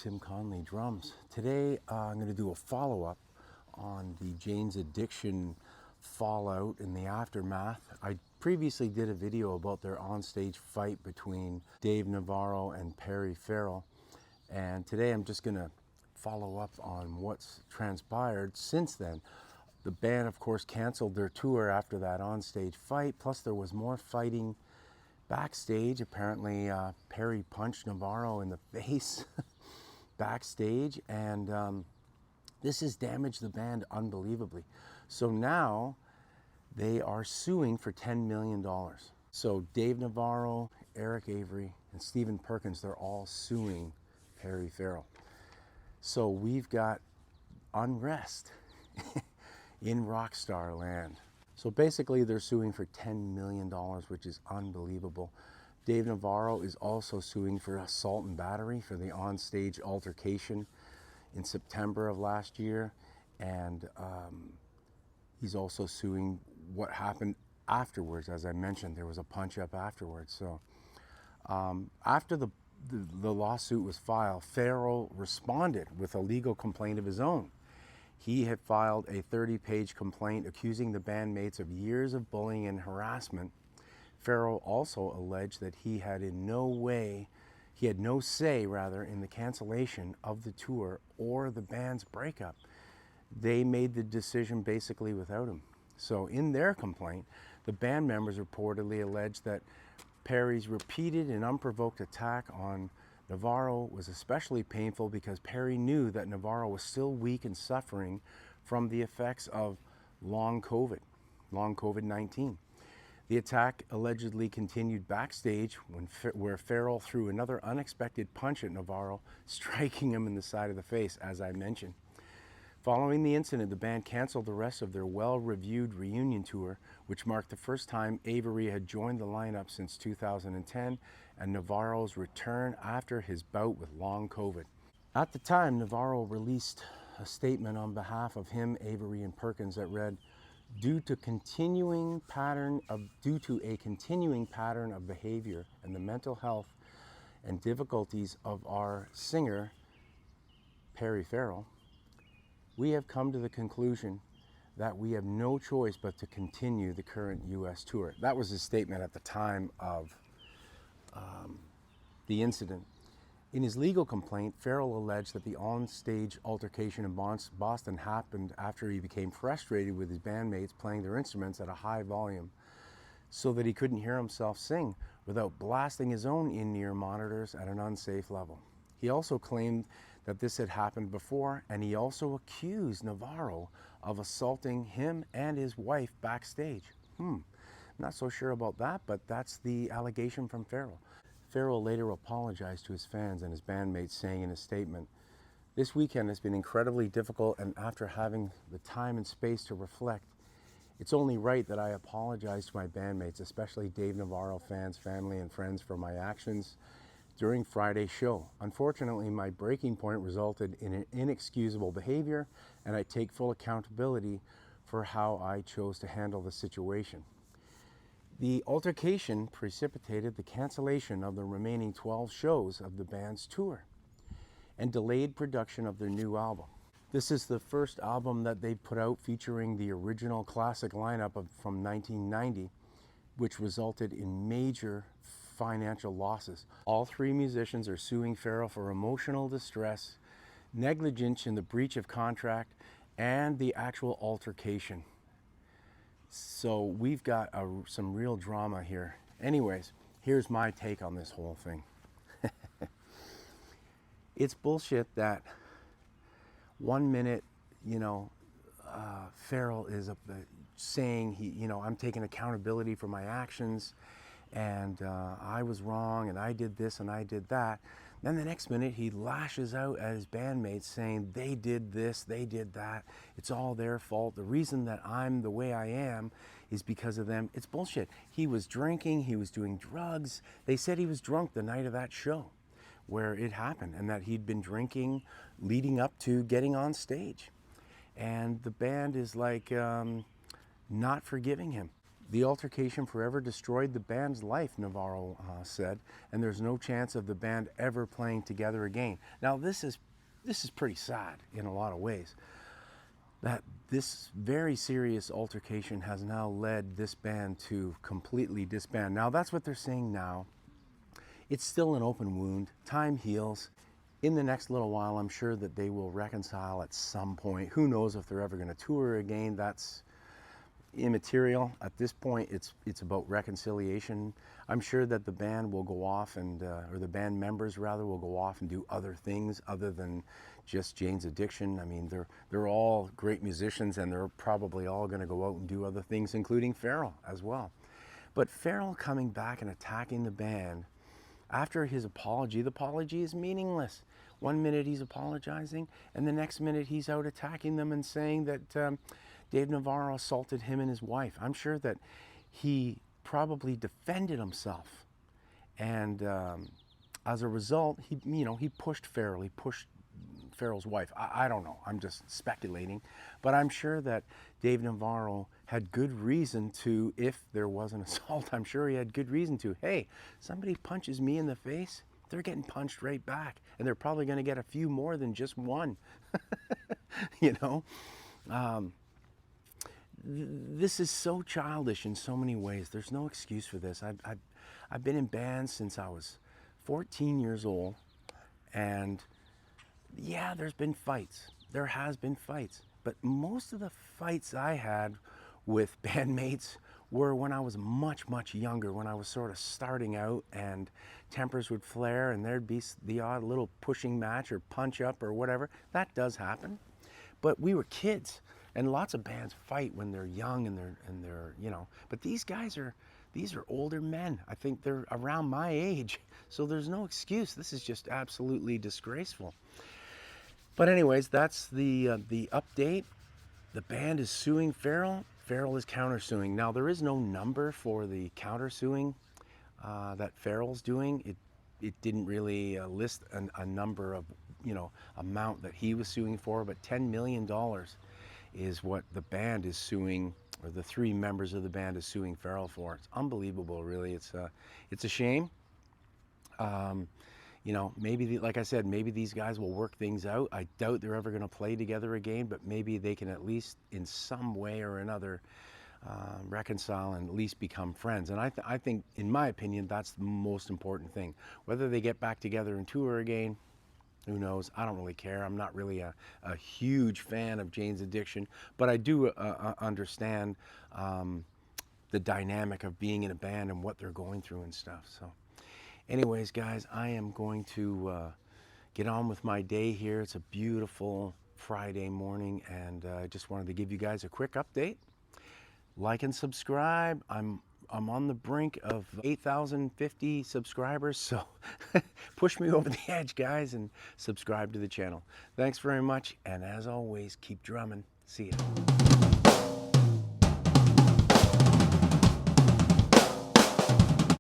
Tim Conley drums. Today I'm going to do a follow-up on the Jane's Addiction fallout and the aftermath. I previously did a video about their onstage fight between Dave Navarro and Perry Farrell, and today I'm just going to follow up on what's transpired since then. The band, of course, canceled their tour after that onstage fight, plus there was more fighting backstage. Apparently Perry punched Navarro in the face backstage, and this has damaged the band unbelievably. So now they are suing for $10 million. So Dave Navarro, Eric Avery, and Stephen Perkins, they're all suing Perry Farrell. So we've got unrest in rockstar land. So basically they're suing for $10 million, which is unbelievable. Dave Navarro is also suing for assault and battery for the onstage altercation in September of last year. And he's also suing what happened afterwards. As I mentioned, there was a punch up afterwards. So after the lawsuit was filed, Farrell responded with a legal complaint of his own. He had filed a 30-page complaint accusing the bandmates of years of bullying and harassment. Farrell also alleged that he had no say in the cancellation of the tour or the band's breakup. They made the decision basically without him. So in their complaint, the band members reportedly alleged that Perry's repeated and unprovoked attack on Navarro was especially painful because Perry knew that Navarro was still weak and suffering from the effects of long COVID-19. The attack allegedly continued backstage where Farrell threw another unexpected punch at Navarro, striking him in the side of the face, as I mentioned. Following the incident, the band canceled the rest of their well-reviewed reunion tour, which marked the first time Avery had joined the lineup since 2010, and Navarro's return after his bout with long COVID. At the time, Navarro released a statement on behalf of him, Avery, and Perkins that read, due to a continuing pattern of behavior and the mental health and difficulties of our singer, Perry Farrell, we have come to the conclusion that we have no choice but to continue the current U.S. tour. That was his statement at the time of the incident. In his legal complaint, Farrell alleged that the onstage altercation in Boston happened after he became frustrated with his bandmates playing their instruments at a high volume so that he couldn't hear himself sing without blasting his own in-ear monitors at an unsafe level. He also claimed that this had happened before, and he also accused Navarro of assaulting him and his wife backstage. Not so sure about that, but that's the allegation from Farrell. Farrell later apologized to his fans and his bandmates, saying in a statement, "This weekend has been incredibly difficult, and after having the time and space to reflect, it's only right that I apologize to my bandmates, especially Dave Navarro fans, family, and friends for my actions during Friday's show. Unfortunately, my breaking point resulted in an inexcusable behavior, and I take full accountability for how I chose to handle the situation." The altercation precipitated the cancellation of the remaining 12 shows of the band's tour and delayed production of their new album. This is the first album that they put out featuring the original classic lineup from 1990, which resulted in major financial losses. All three musicians are suing Farrell for emotional distress, negligence in the breach of contract, and the actual altercation. So we've got some real drama here. Anyways, here's my take on this whole thing. It's bullshit that 1 minute, Farrell is saying I'm taking accountability for my actions, and I was wrong, and I did this and I did that. Then the next minute he lashes out at his bandmates saying they did this, they did that, it's all their fault. The reason that I'm the way I am is because of them. It's bullshit. He was drinking, he was doing drugs. They said he was drunk the night of that show where it happened, and that he'd been drinking leading up to getting on stage. And the band is like not forgiving him. The altercation forever destroyed the band's life, Navarro said, and there's no chance of the band ever playing together again. Now this is pretty sad in a lot of ways, that this very serious altercation has now led this band to completely disband. Now that's what they're saying now. It's still an open wound. Time heals. In the next little while, I'm sure that they will reconcile at some point. Who knows if they're ever going to tour again? That's immaterial. At this point, it's about reconciliation. I'm sure that the band will go off and, or the band members rather, will go off and do other things other than just Jane's Addiction. I mean, they're all great musicians, and they're probably all going to go out and do other things, including Farrell as well. But Farrell coming back and attacking the band after his apology, the apology is meaningless. One minute he's apologizing, and the next minute he's out attacking them and saying that Dave Navarro assaulted him and his wife. I'm sure that he probably defended himself, and as a result, he pushed Farrell. He pushed Farrell's wife. I don't know. I'm just speculating, but I'm sure that Dave Navarro had good reason to, if there was an assault, I'm sure he had good reason to. Hey, somebody punches me in the face, they're getting punched right back, and they're probably going to get a few more than just one. You know, this is so childish in so many ways. There's no excuse for this. I've been in bands since I was 14 years old, and yeah, there's been fights. There has been fights. But most of the fights I had with bandmates were when I was much, much younger, when I was sort of starting out, and tempers would flare and there'd be the odd little pushing match or punch up or whatever. That does happen. But we were kids, and lots of bands fight when they're young and they're you know, but these are older men. I think they're around my age. So there's no excuse. This is just absolutely disgraceful. But anyways, that's the update. The band is suing Farrell. Farrell is countersuing. Now, there is no number for the countersuing that Farrell's doing. It didn't really list a number of, amount that he was suing for, but $10 million is what the band is suing, or the three members of the band is suing Farrell for. It's unbelievable, really. It's a shame. Maybe, like I said, maybe these guys will work things out. I doubt they're ever going to play together again, but maybe they can at least in some way or another reconcile and at least become friends. And I think, in my opinion, that's the most important thing. Whether they get back together and tour again, who knows? I don't really care. I'm not really a huge fan of Jane's Addiction, but I do understand the dynamic of being in a band and what they're going through and stuff. So anyways, guys, I am going to get on with my day here. It's a beautiful Friday morning, and I just wanted to give you guys a quick update. Like and subscribe. I'm on the brink of 8,050 subscribers, so push me over the edge, guys, and subscribe to the channel. Thanks very much, and as always, keep drumming. See ya.